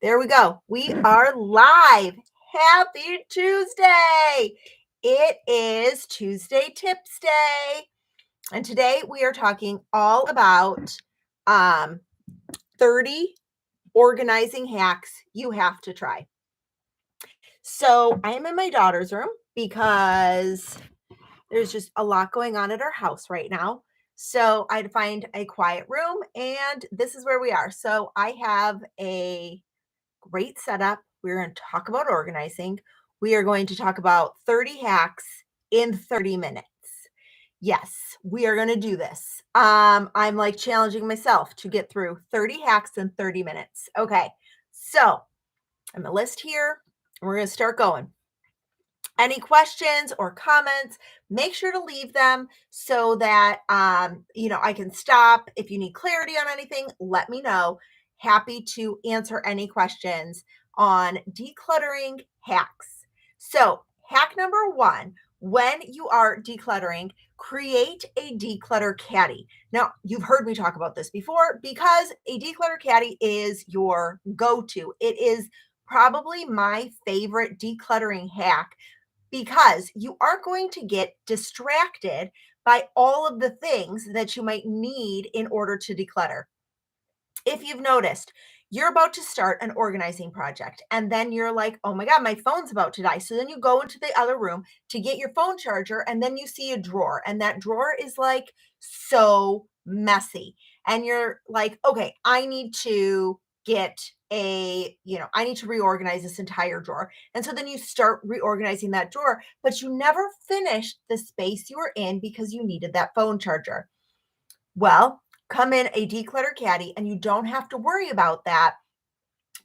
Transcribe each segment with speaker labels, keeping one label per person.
Speaker 1: There we go. We are live. Happy Tuesday. It is Tuesday Tips Day. And today we are talking all about 30 organizing hacks you have to try. So I am in my daughter's room because there's just a lot going on at our house right now. So I had to find a quiet room, and this is where we are. So I have a great setup. We're going to talk about organizing. We are going to talk about 30 hacks in 30 minutes. Yes, we are going to do this. I'm like challenging myself to get through 30 hacks in 30 minutes. Okay, so I'm a list here. We're going to start going. Any questions or comments, make sure to leave them so that I can stop. If you need clarity on anything, let me know. Happy to answer any questions on decluttering hacks. So hack number 1, when you are decluttering, create a declutter caddy. Now, you've heard me talk about this before because a declutter caddy is your go-to. It is probably my favorite decluttering hack because you are going to get distracted by all of the things that you might need in order to declutter. If you've noticed, you're about to start an organizing project and then you're like, oh my God, my phone's about to die. So then you go into the other room to get your phone charger and then you see a drawer, and that drawer is like so messy. And you're like, okay, I need to I need to reorganize this entire drawer. And so then you start reorganizing that drawer, but you never finished the space you were in because you needed that phone charger. Well, come in a declutter caddy and you don't have to worry about that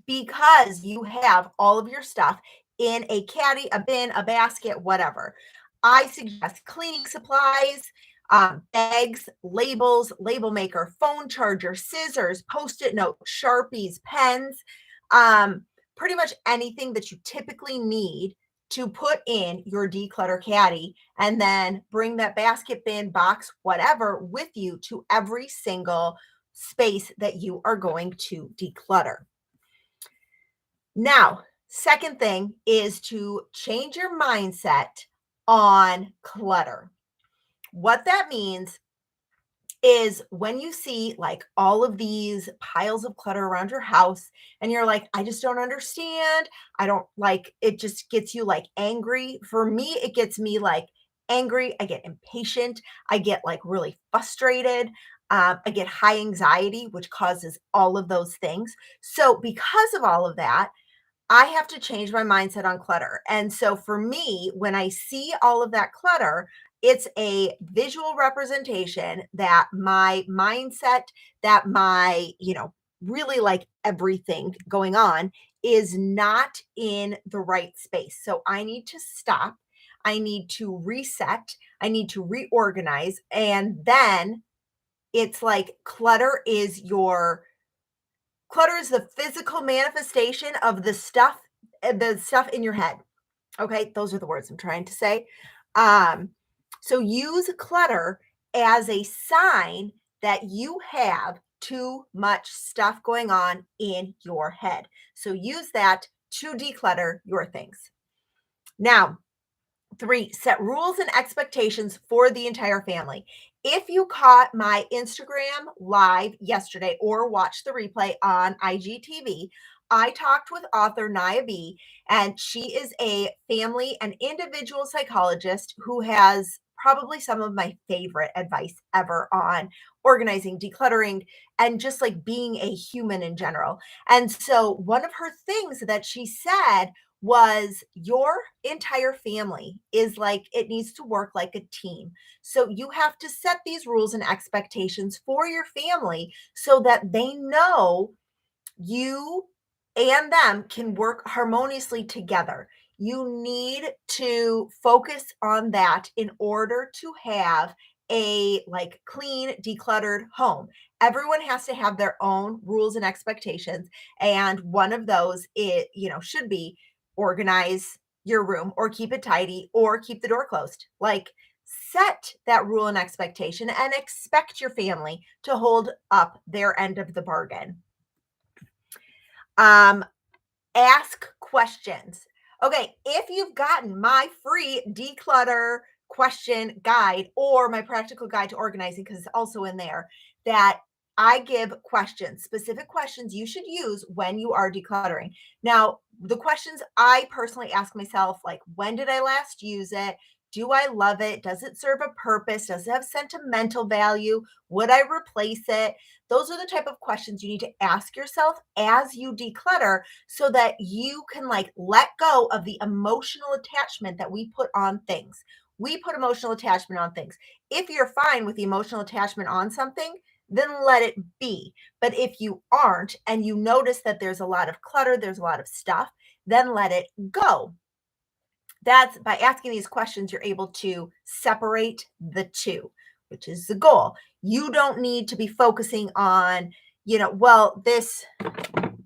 Speaker 1: because you have all of your stuff in a caddy, a bin, a basket, whatever. I suggest cleaning supplies, bags, labels, label maker, phone charger, scissors, post-it note, Sharpies, pens, pretty much anything that you typically need to put in your declutter caddy, and then bring that basket, bin, box, whatever with you to every single space that you are going to declutter. Now, second thing is to change your mindset on clutter. What that means is when you see like all of these piles of clutter around your house and you're like, I just don't understand. I don't like it, just gets you like angry. For me, it gets me like angry. I get impatient. I get like really frustrated. I get high anxiety, which causes all of those things. So, because of all of that, I have to change my mindset on clutter. And so for me, when I see all of that clutter, it's a visual representation that my mindset, that my, really like everything going on is not in the right space. So I need to stop. I need to reset. I need to reorganize. And then it's like clutter is the physical manifestation of the stuff in your head. Okay, those are the words I'm trying to say. So use clutter as a sign that you have too much stuff going on in your head. So use that to declutter your things. Now, 3, set rules and expectations for the entire family. If you caught my Instagram live yesterday or watched the replay on IGTV, I talked with author Naya B, and she is a family and individual psychologist who has probably some of my favorite advice ever on organizing, decluttering, and just like being a human in general. And so one of her things that she said was your entire family is like, it needs to work like a team. So you have to set these rules and expectations for your family so that they know you and them can work harmoniously together. You need to focus on that in order to have a like clean, decluttered home. Everyone has to have their own rules and expectations, and one of those should be organize your room or keep it tidy or keep the door closed. Like, set that rule and expectation and expect your family to hold up their end of the bargain. Ask questions. Okay, if you've gotten my free declutter question guide or my practical guide to organizing, because it's also in there, that I give questions, specific questions you should use when you are decluttering. Now, the questions I personally ask myself, like, when did I last use it? Do I love it? Does it serve a purpose? Does it have sentimental value? Would I replace it? Those are the type of questions you need to ask yourself as you declutter so that you can like let go of the emotional attachment that we put on things. We put emotional attachment on things. If you're fine with the emotional attachment on something, then let it be. But if you aren't and you notice that there's a lot of clutter, there's a lot of stuff, then let it go. That's by asking these questions, you're able to separate the two, which is the goal. You don't need to be focusing on, well, this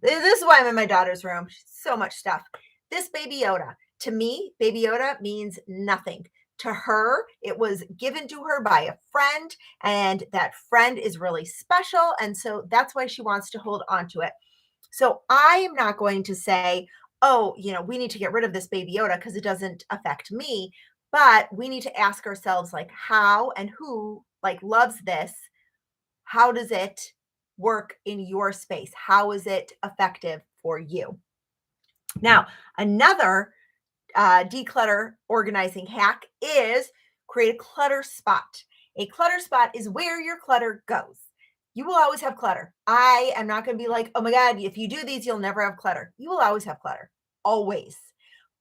Speaker 1: is why I'm in my daughter's room. So much stuff. This Baby Yoda, to me, Baby Yoda means nothing. To her, it was given to her by a friend, and that friend is really special. And so that's why she wants to hold on to it. So I am not going to say, oh, we need to get rid of this Baby Yoda because it doesn't affect me. But we need to ask ourselves, like, how and who like loves this? How does it work in your space? How is it effective for you? Now, another declutter organizing hack is create a clutter spot. A clutter spot is where your clutter goes. You will always have clutter. I am not going to be like, oh my God, if you do these, you'll never have clutter. You will always have clutter, always.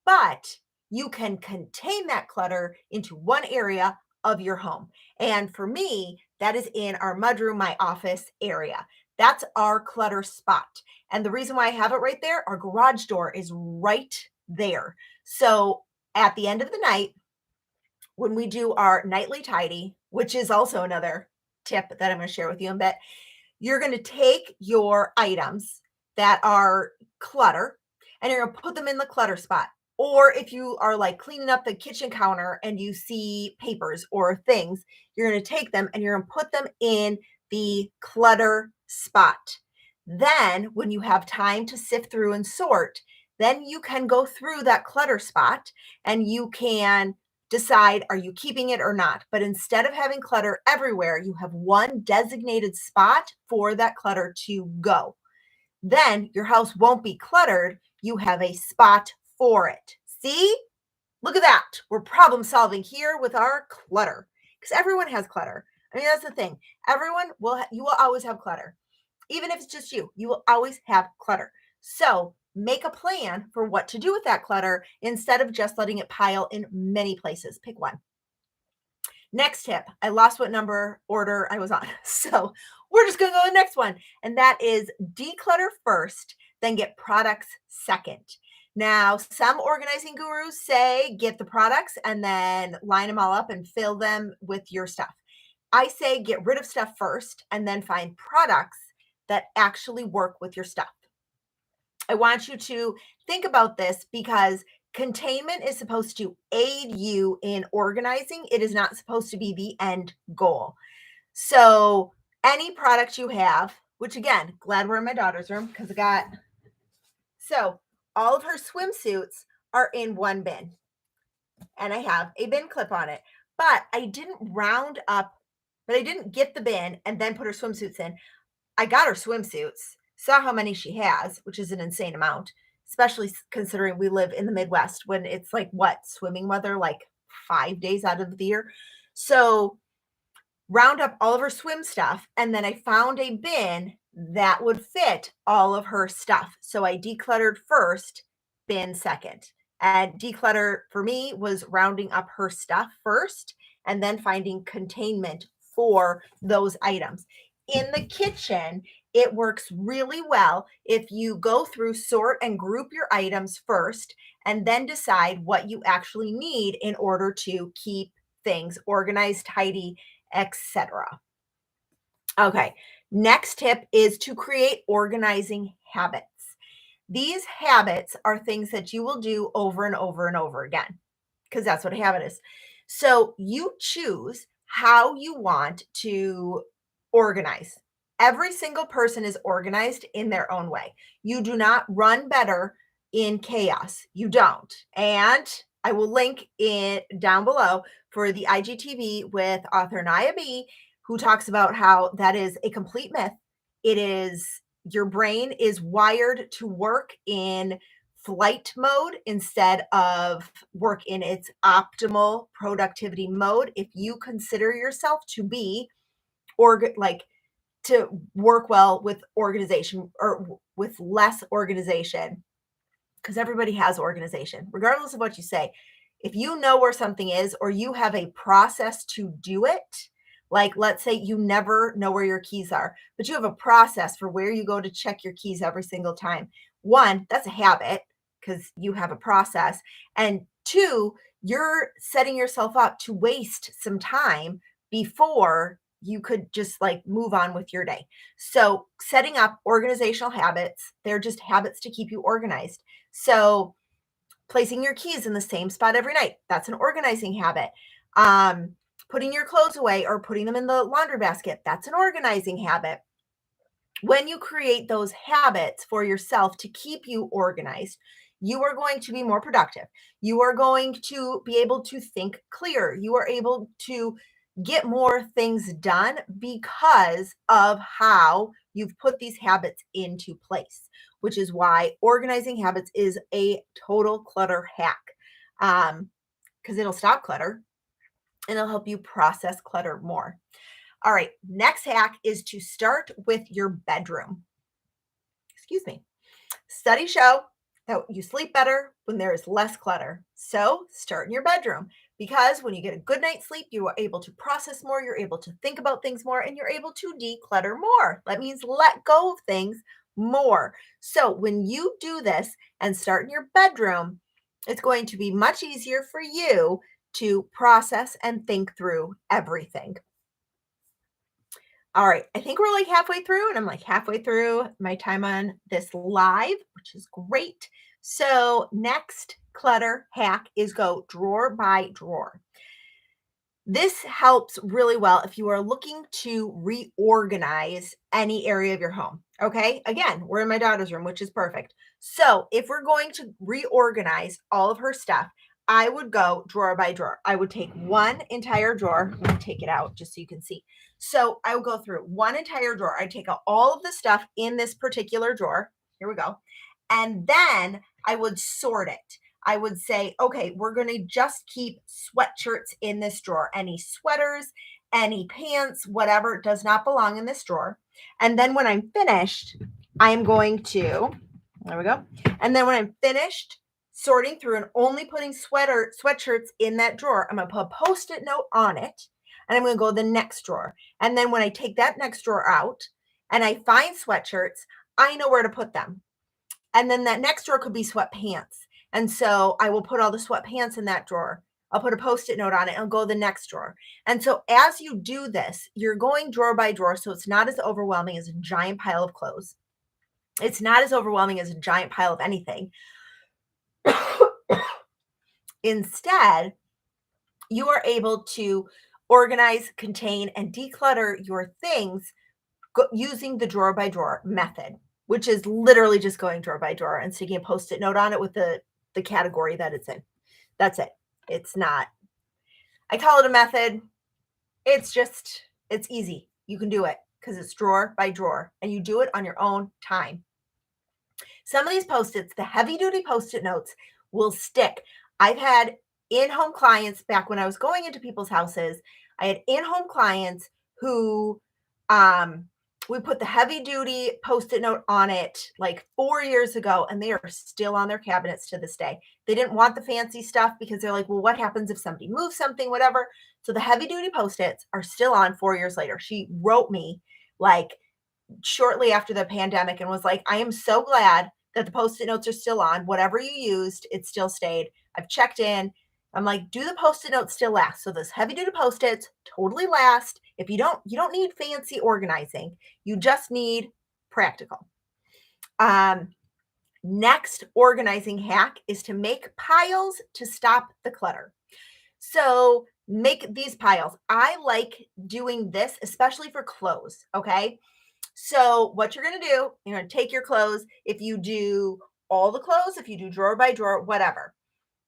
Speaker 1: But you can contain that clutter into one area of your home. And for me, that is in our mudroom, my office area. That's our clutter spot. And the reason why I have it right there, our garage door is right there. So at the end of the night, when we do our nightly tidy, which is also another tip that I'm going to share with you in a bit, you're going to take your items that are clutter and you're going to put them in the clutter spot. Or if you are like cleaning up the kitchen counter and you see papers or things, you're going to take them and you're going to put them in the clutter spot. Then, when you have time to sift through and sort, then you can go through that clutter spot and you can decide, are you keeping it or not? But instead of having clutter everywhere, you have one designated spot for that clutter to go. Then your house won't be cluttered. You have a spot for it. See? Look at that. We're problem solving here with our clutter because everyone has clutter. I mean, that's the thing. You will always have clutter. Even if it's just you will always have clutter. So make a plan for what to do with that clutter instead of just letting it pile in many places. Pick one. Next tip. I lost what number order I was on. So we're just going to go to the next one. And that is declutter first, then get products second. Now, some organizing gurus say get the products and then line them all up and fill them with your stuff. I say get rid of stuff first and then find products that actually work with your stuff. I want you to think about this because containment is supposed to aid you in organizing. It is not supposed to be the end goal. So, any product you have, which again, glad we're in my daughter's room because all of her swimsuits are in one bin and I have a bin clip on it. But I didn't get the bin and then put her swimsuits in. I got her swimsuits, saw how many she has, which is an insane amount, especially considering we live in the Midwest when it's like swimming weather, like 5 days out of the year. So round up all of her swim stuff. And then I found a bin that would fit all of her stuff. So I decluttered first, bin second. And declutter for me was rounding up her stuff first and then finding containment for those items. In the kitchen, it works really well if you go through, sort, and group your items first, and then decide what you actually need in order to keep things organized, tidy, etc. Okay, next tip is to create organizing habits. These habits are things that you will do over and over and over again because that's what a habit is. So you choose how you want to organize. Every single person is organized in their own way. You do not run better in chaos. You don't. And I will link it down below for the IGTV with author Naya B, who talks about how that is a complete myth. It is, your brain is wired to work in flight mode instead of work in its optimal productivity mode. If you consider yourself to be like to work well with organization or with less organization, because everybody has organization, regardless of what you say. If you know where something is or you have a process to do it, like let's say you never know where your keys are, but you have a process for where you go to check your keys every single time. One, that's a habit because you have a process. And two, you're setting yourself up to waste some time before you could just like move on with your day. So, setting up organizational habits, they're just habits to keep you organized. So, placing your keys in the same spot every night, that's an organizing habit. Um, Putting your clothes away or putting them in the laundry basket, that's an organizing habit. When you create those habits for yourself to keep you organized, you are going to be more productive. You are going to be able to think clear. You are able to get more things done because of how you've put these habits into place, which is why organizing habits is a total clutter hack. Because it'll stop clutter and it'll help you process clutter more. All right, next hack is to start with your bedroom. Excuse me. Studies show that you sleep better when there is less clutter. So start in your bedroom, because when you get a good night's sleep, you are able to process more, you're able to think about things more, and you're able to declutter more. That means let go of things more. So when you do this and start in your bedroom, it's going to be much easier for you to process and think through everything. All right, I think we're like halfway through, and I'm like halfway through my time on this live, which is great. So, next clutter hack is go drawer by drawer. This helps really well if you are looking to reorganize any area of your home. Okay. Again, we're in my daughter's room, which is perfect. So, if we're going to reorganize all of her stuff, I would go drawer by drawer. I would take one entire drawer. Let me take it out just so you can see. So, I would go through one entire drawer. I'd take out all of the stuff in this particular drawer. Here we go. And then I would sort it. I would say, okay, we're going to just keep sweatshirts in this drawer. Any sweaters, any pants, whatever does not belong in this drawer. And then when I'm finished, I'm going to, there we go. And then when I'm finished sorting through and only putting sweatshirts in that drawer, I'm going to put a Post-it note on it. And I'm going to go to the next drawer. And then when I take that next drawer out and I find sweatshirts, I know where to put them. And then that next drawer could be sweatpants. And so I will put all the sweatpants in that drawer. I'll put a Post-it note on it and go to the next drawer. And so as you do this, you're going drawer by drawer. So it's not as overwhelming as a giant pile of clothes. It's not as overwhelming as a giant pile of anything. Instead, you are able to organize, contain, and declutter your things using the drawer by drawer method, which is literally just going drawer by drawer and sticking a Post-it note on it with the category that it's in. That's it. It's not, I call it a method. It's just, it's easy. You can do it because it's drawer by drawer and you do it on your own time. Some of these Post-its, the heavy duty Post-it notes, will stick. I've had in-home clients back when I was going into people's houses. I had in-home clients who we put the heavy duty Post-it note on it like 4 years ago, and they are still on their cabinets to this day. They didn't want the fancy stuff because they're like, well, what happens if somebody moves something, whatever. So the heavy duty Post-its are still on 4 years later. She wrote me like shortly after the pandemic and was like, I am so glad that the Post-it notes are still on. Whatever you used, it still stayed. I've checked in. I'm like, do the Post-it notes still last? So those heavy duty Post-its totally last. If you don't need fancy organizing. You just need practical. Next organizing hack is to make piles to stop the clutter. So make these piles. I like doing this, especially for clothes. Okay. So what you're going to do, you're going to take your clothes. If you do all the clothes, if you do drawer by drawer, whatever.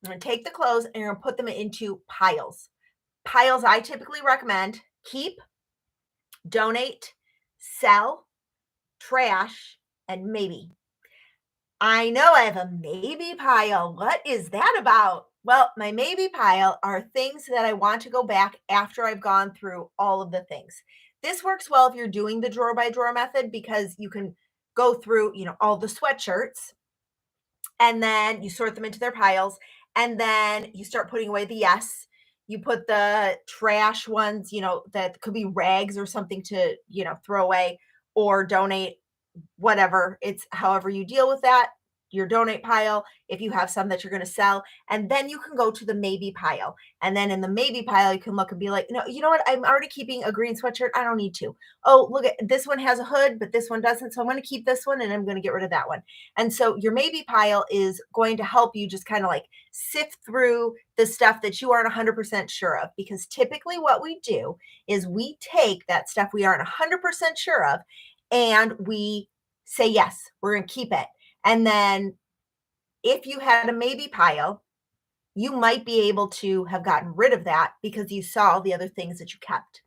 Speaker 1: You're going to take the clothes and you're going to put them into piles. Piles I typically recommend: keep, donate, sell, trash, and maybe. I know I have a maybe pile. What is that about? Well, my maybe pile are things that I want to go back after I've gone through all of the things. This works well if you're doing the drawer by drawer method because you can go through, all the sweatshirts and then you sort them into their piles and then you start putting away the yes. You put the trash ones, that could be rags or something to, throw away or donate, whatever. It's however you deal with that, your donate pile, if you have some that you're going to sell. And then you can go to the maybe pile. And then in the maybe pile, you can look and be like, no, you know what? I'm already keeping a green sweatshirt. I don't need to. Oh, look at this one has a hood, but this one doesn't. So I'm going to keep this one and I'm going to get rid of that one. And so your maybe pile is going to help you just kind of like sift through the stuff that you aren't 100% sure of. Because typically what we do is we take that stuff we aren't 100% sure of and we say, yes, we're going to keep it. And then if you had a maybe pile, you might be able to have gotten rid of that because you saw all the other things that you kept.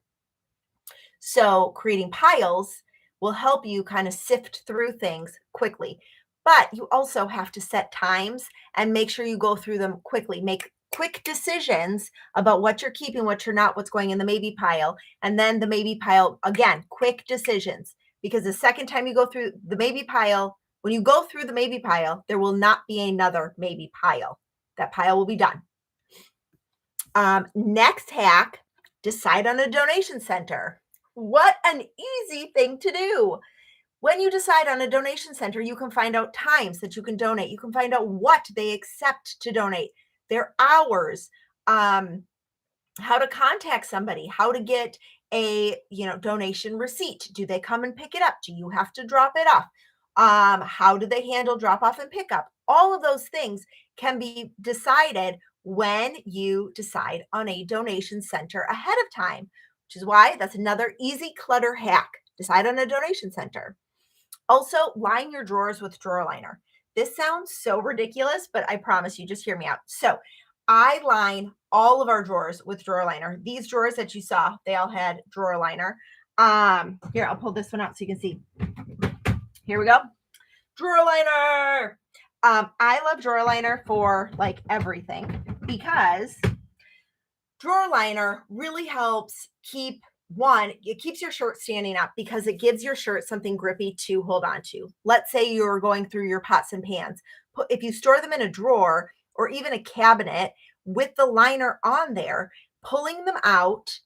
Speaker 1: So creating piles will help you kind of sift through things quickly. But you also have to set times and make sure you go through them quickly. Make quick decisions about what you're keeping, what you're not, what's going in the maybe pile. And then the maybe pile, again, quick decisions. Because the second time you go through the maybe pile, when you go through the maybe pile, there will not be another maybe pile. That pile will be done. Next hack, decide on a donation center. What an easy thing to do. When you decide on a donation center, you can find out times that you can donate. You can find out what they accept to donate, their hours, how to contact somebody, how to get a donation receipt. Do they come and pick it up? Do you have to drop it off? How do they handle drop off and pickup? All of those things can be decided when you decide on a donation center ahead of time, which is why that's another easy clutter hack. Decide on a donation center. Also, line your drawers with drawer liner. This sounds so ridiculous, but I promise you, just hear me out. So I line all of our drawers with drawer liner. These drawers that you saw, they all had drawer liner. Here, I'll pull this one out so you can see. Here we go. Drawer liner. I love drawer liner for like everything because drawer liner really helps it keeps your shirt standing up because it gives your shirt something grippy to hold on to. Let's say you're going through your pots and pans. If you store them in a drawer or even a cabinet with the liner on there, pulling them out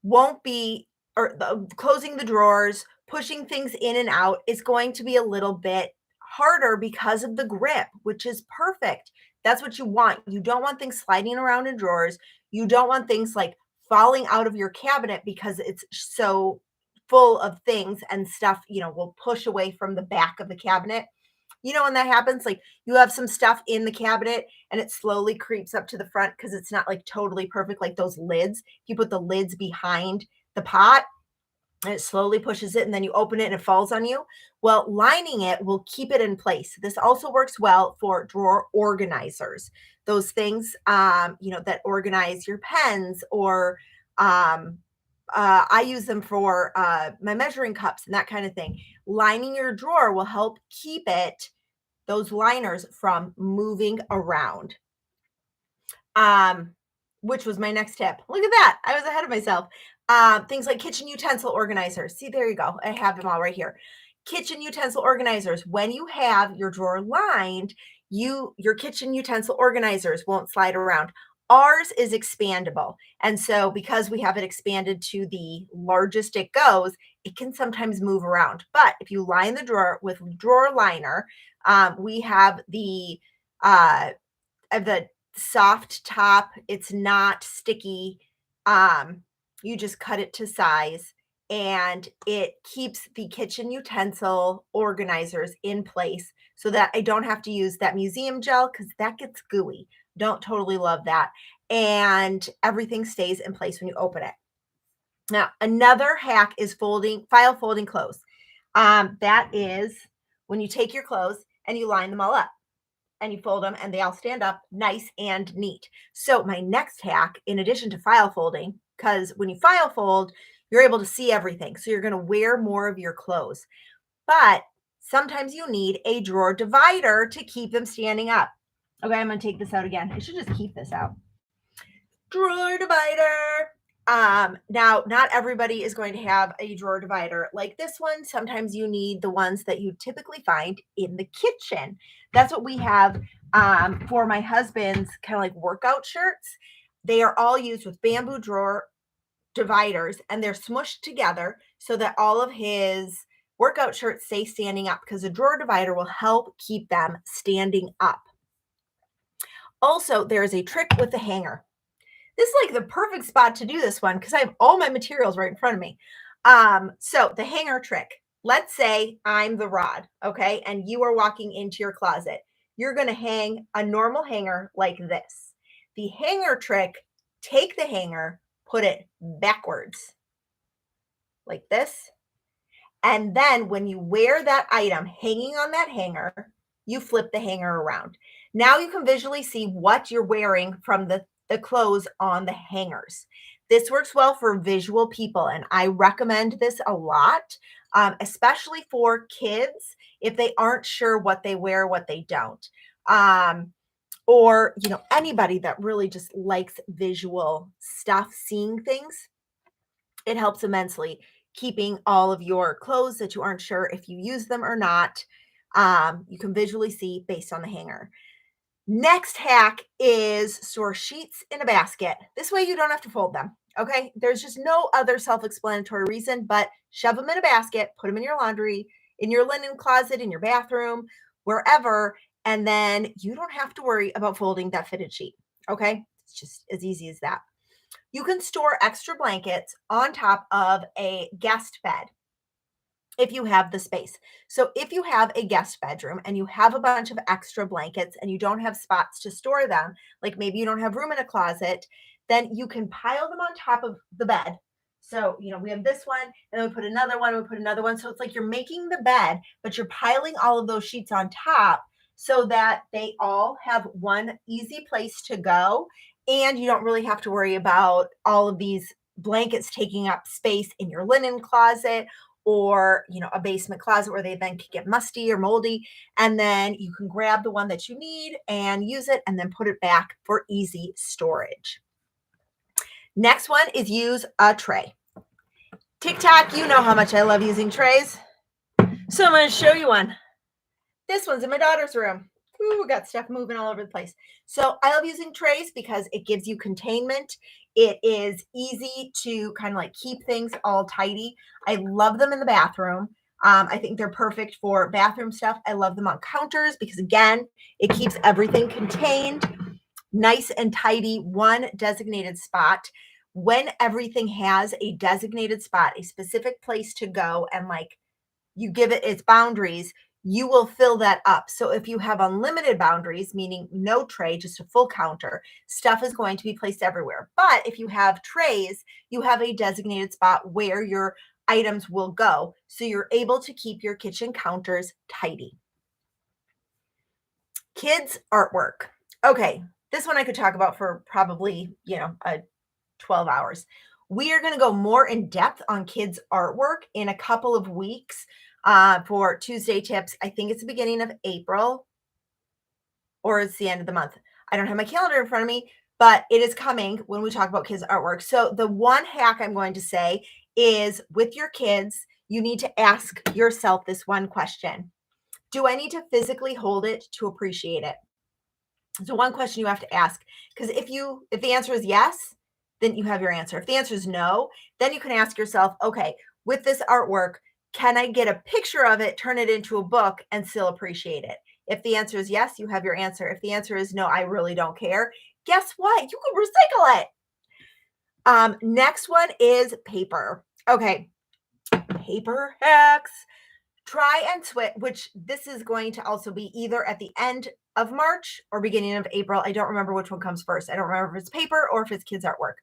Speaker 1: won't be, or closing the drawers, pushing things in and out is going to be a little bit harder because of the grip, which is perfect. That's what you want. You don't want things sliding around in drawers. You don't want things like falling out of your cabinet because it's so full of things and stuff, will push away from the back of the cabinet. When that happens, like you have some stuff in the cabinet and it slowly creeps up to the front because it's not like totally perfect, like those lids. If you put the lids behind the pot, and it slowly pushes it and then you open it and it falls on you. Well, lining it will keep it in place. This also works well for drawer organizers. Those things, that organize your pens or I use them for my measuring cups and that kind of thing. Lining your drawer will help keep those liners from moving around. Which was my next tip. Look at that. I was ahead of myself. Things like kitchen utensil organizers. See, there you go. I have them all right here. Kitchen utensil organizers. When you have your drawer lined, your kitchen utensil organizers won't slide around. Ours is expandable. And so because we have it expanded to the largest it goes, it can sometimes move around. But if you line the drawer with drawer liner, we have the soft top. It's not sticky. You just cut it to size and it keeps the kitchen utensil organizers in place so that I don't have to use that museum gel because that gets gooey. Don't totally love that. And everything stays in place when you open it. Now, another hack is file folding clothes. That is when you take your clothes and you line them all up and you fold them and they all stand up nice and neat. So my next hack, in addition to file folding, because when you file fold, you're able to see everything. So you're going to wear more of your clothes. But sometimes you need a drawer divider to keep them standing up. Okay, I'm going to take this out again. I should just keep this out. Drawer divider. Now, not everybody is going to have a drawer divider like this one. Sometimes you need the ones that you typically find in the kitchen. That's what we have for my husband's kind of like workout shirts. They are all used with bamboo drawer dividers, and they're smushed together so that all of his workout shirts stay standing up, because a drawer divider will help keep them standing up. Also, there is a trick with the hanger. This is like the perfect spot to do this one because I have all my materials right in front of me. So the hanger trick. Let's say I'm the rod, okay, and you are walking into your closet. You're going to hang a normal hanger like this. The hanger trick, take the hanger, put it backwards like this. And then when you wear that item hanging on that hanger, you flip the hanger around. Now you can visually see what you're wearing from the clothes on the hangers. This works well for visual people, and I recommend this a lot, especially for kids if they aren't sure what they wear, what they don't. Or, anybody that really just likes visual stuff, seeing things. It helps immensely keeping all of your clothes that you aren't sure if you use them or not. You can visually see based on the hanger. Next hack is store sheets in a basket. This way you don't have to fold them. Okay. There's just no other self-explanatory reason, but shove them in a basket, put them in your laundry, in your linen closet, in your bathroom, wherever. And then you don't have to worry about folding that fitted sheet. Okay. It's just as easy as that. You can store extra blankets on top of a guest bed if you have the space. So if you have a guest bedroom and you have a bunch of extra blankets and you don't have spots to store them, like maybe you don't have room in a closet, then you can pile them on top of the bed. So, we have this one, and then we put another one, we put another one. So it's like you're making the bed, but you're piling all of those sheets on top so that they all have one easy place to go. And you don't really have to worry about all of these blankets taking up space in your linen closet, or a basement closet where they then could get musty or moldy. And then you can grab the one that you need and use it and then put it back for easy storage. Next one is use a tray. TikTok, you know how much I love using trays. So I'm going to show you one. This one's in my daughter's room. Ooh, got stuff moving all over the place. So I love using trays because it gives you containment. It is easy to kind of like keep things all tidy. I love them in the bathroom. I think they're perfect for bathroom stuff. I love them on counters because, again, it keeps everything contained, nice and tidy, one designated spot. When everything has a designated spot, a specific place to go, and like you give it its boundaries, you will fill that up. So if you have unlimited boundaries, meaning no tray, just a full counter, stuff is going to be placed everywhere. But if you have trays, you have a designated spot where your items will go. So you're able to keep your kitchen counters tidy. Kids artwork. Okay, this one I could talk about for probably, 12 hours. We are going to go more in depth on kids artwork in a couple of weeks. For Tuesday tips. I think it's the beginning of April or it's the end of the month. I don't have my calendar in front of me, but it is coming when we talk about kids artwork. So the one hack I'm going to say is, with your kids, you need to ask yourself this one question. Do I need to physically hold it to appreciate it? It's one question you have to ask, because if the answer is yes, then you have your answer. If the answer is no, then you can ask yourself, okay, with this artwork, can I get a picture of it, turn it into a book, and still appreciate it? If the answer is yes, you have your answer. If the answer is no, I really don't care, guess what? You can recycle it. Next one is paper. Okay, paper hacks. Try and switch, which this is going to also be either at the end of March or beginning of April. I don't remember which one comes first. I don't remember if it's paper or if it's kids artwork,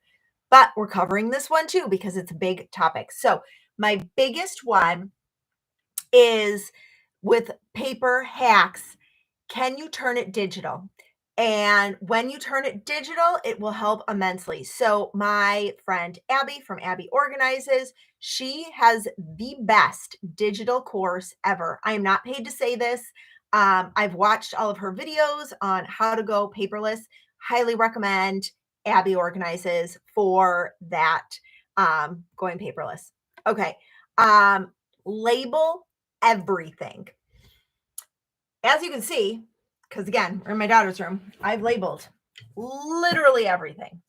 Speaker 1: but we're covering this one too because it's a big topic. So my biggest one is with paper hacks, can you turn it digital? And when you turn it digital, it will help immensely. So, my friend Abby from Abby Organizes, she has the best digital course ever. I am not paid to say this. I've watched all of her videos on how to go paperless. Highly recommend Abby Organizes for that, going paperless. Okay. Label everything. As you can see, because again, we're in my daughter's room, I've labeled literally everything.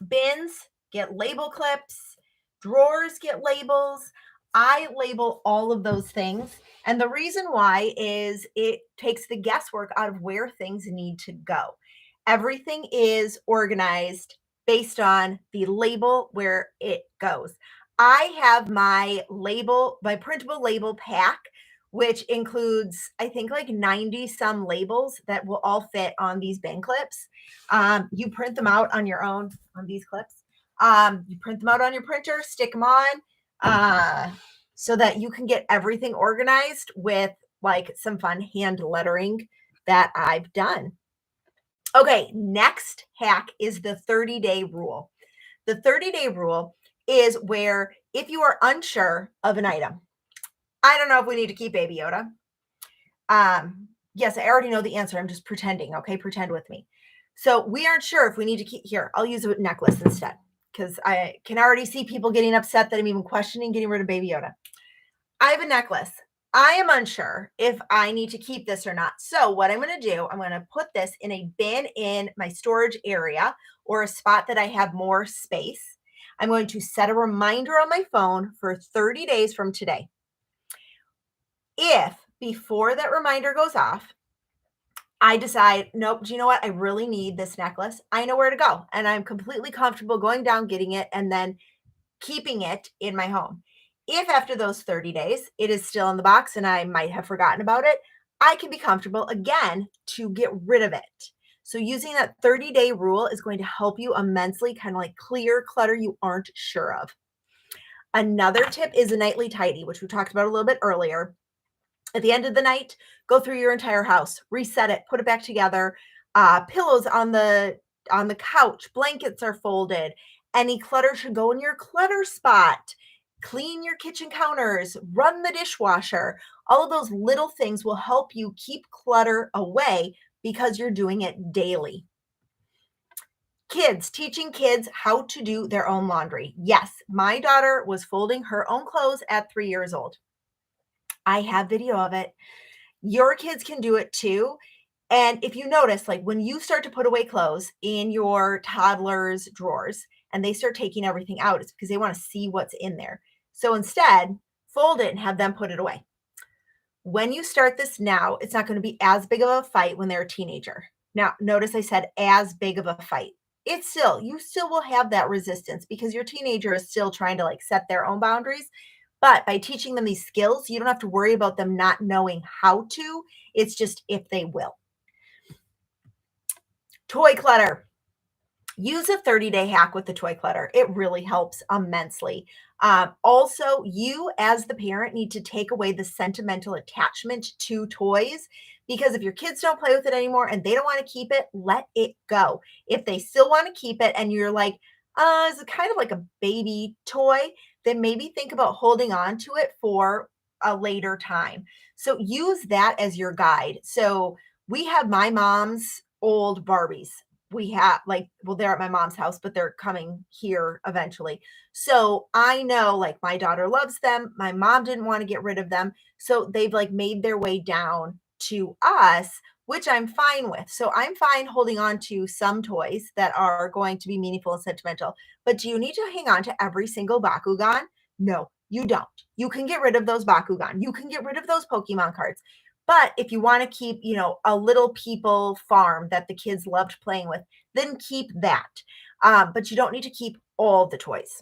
Speaker 1: Bins get label clips, drawers get labels. I label all of those things. And the reason why is it takes the guesswork out of where things need to go. Everything is organized based on the label where it goes. I have my printable label pack, which includes, I think, like 90 some labels that will all fit on these bin clips. You print them out on your own on these clips. You print them out on your printer, stick them on, so that you can get everything organized with like some fun hand lettering that I've done. Okay, next hack is the 30-day rule. The 30-day rule is where if you are unsure of an item, I don't know if we need to keep Baby Yoda. Yes, I already know the answer. I'm just pretending. Okay, pretend with me. So we aren't sure if we need to keep here. I'll use a necklace instead because I can already see people getting upset that I'm even questioning getting rid of Baby Yoda. I have a necklace. I am unsure if I need to keep this or not. So what I'm going to do, I'm going to put this in a bin in my storage area or a spot that I have more space. I'm going to set a reminder on my phone for 30 days from today. If before that reminder goes off, I decide, nope, do you know what? I really need this necklace. I know where to go. And I'm completely comfortable going down, getting it, and then keeping it in my home. If after those 30 days it is still in the box and I might have forgotten about it, I can be comfortable again to get rid of it. So using that 30-day rule is going to help you immensely, kind of like clear clutter you aren't sure of. Another tip is a nightly tidy, which we talked about a little bit earlier. At the end of the night, go through your entire house, reset it, put it back together. Pillows on the couch, blankets are folded. Any clutter should go in your clutter spot. Clean your kitchen counters, run the dishwasher. All of those little things will help you keep clutter away because you're doing it daily. Kids, teaching kids how to do their own laundry. Yes, my daughter was folding her own clothes at 3 years old. I have video of it. Your kids can do it too. And if you notice, like when you start to put away clothes in your toddler's drawers and they start taking everything out, it's because they want to see what's in there. So instead, fold it and have them put it away. When you start this now, it's not going to be as big of a fight when they're a teenager. Now, notice I said as big of a fight. You still will have that resistance because your teenager is still trying to like set their own boundaries. But by teaching them these skills, you don't have to worry about them not knowing how to. It's just if they will. Toy clutter. Use a 30-day hack with the toy clutter. It really helps immensely. Also, you as the parent need to take away the sentimental attachment to toys because if your kids don't play with it anymore and they don't want to keep it, let it go. If they still want to keep it and you're like, it's kind of like a baby toy, then maybe think about holding on to it for a later time. So use that as your guide. So we have my mom's old Barbies. We have like, well, they're at my mom's house, but they're coming here eventually. So I know like my daughter loves them. My mom didn't want to get rid of them. So they've like made their way down to us, which I'm fine with. So I'm fine holding on to some toys that are going to be meaningful and sentimental. But do you need to hang on to every single Bakugan? No, you don't. You can get rid of those Bakugan. You can get rid of those Pokemon cards. But if you want to keep, a little people farm that the kids loved playing with, then keep that. But you don't need to keep all the toys.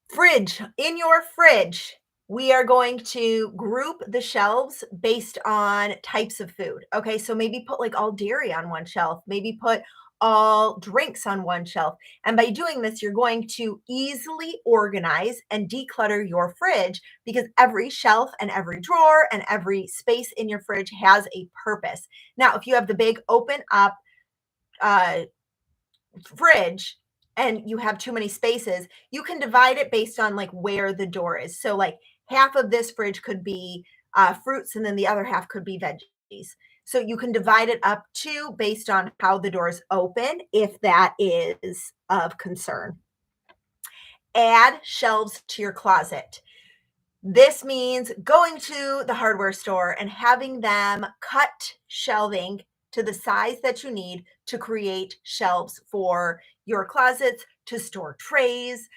Speaker 1: Fridge. In your fridge, we are going to group the shelves based on types of food. Okay, so maybe put like all dairy on one shelf, maybe put all drinks on one shelf. And by doing this, you're going to easily organize and declutter your fridge because every shelf and every drawer and every space in your fridge has a purpose. Now, if you have the big open up uh, fridge and you have too many spaces, you can divide it based on like where the door is. So, like half of this fridge could be fruits, and then the other half could be veggies. So, you can divide it up too based on how the doors open if that is of concern. Add shelves to your closet. This means going to the hardware store and having them cut shelving to the size that you need to create shelves for your closets, to store trays,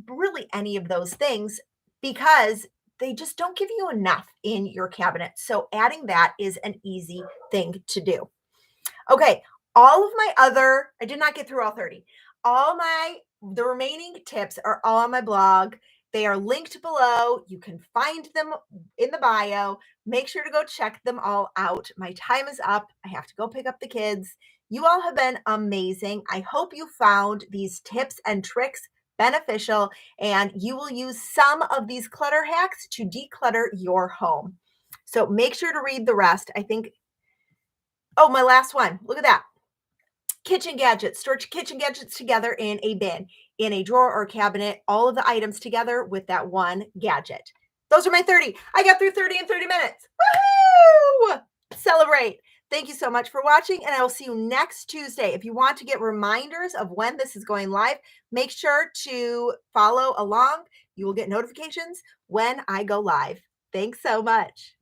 Speaker 1: really any of those things, because they just don't give you enough in your cabinet. So, adding that is an easy thing to do. Okay, all of my other, I did not get through all 30. The remaining tips are all on my blog. They are linked below. You can find them in the bio. Make sure to go check them all out. My time is up. I have to go pick up the kids. You all have been amazing. I hope you found these tips and tricks beneficial and you will use some of these clutter hacks to declutter your home. So make sure to read the rest. I think, oh, my last one. Look at that. Kitchen gadgets. Store kitchen gadgets together in a bin, in a drawer or cabinet, all of the items together with that one gadget. Those are my 30. I got through 30 in 30 minutes. Woohoo! Celebrate. Thank you so much for watching, and I will see you next Tuesday. If you want to get reminders of when this is going live, make sure to follow along. You will get notifications when I go live. Thanks so much.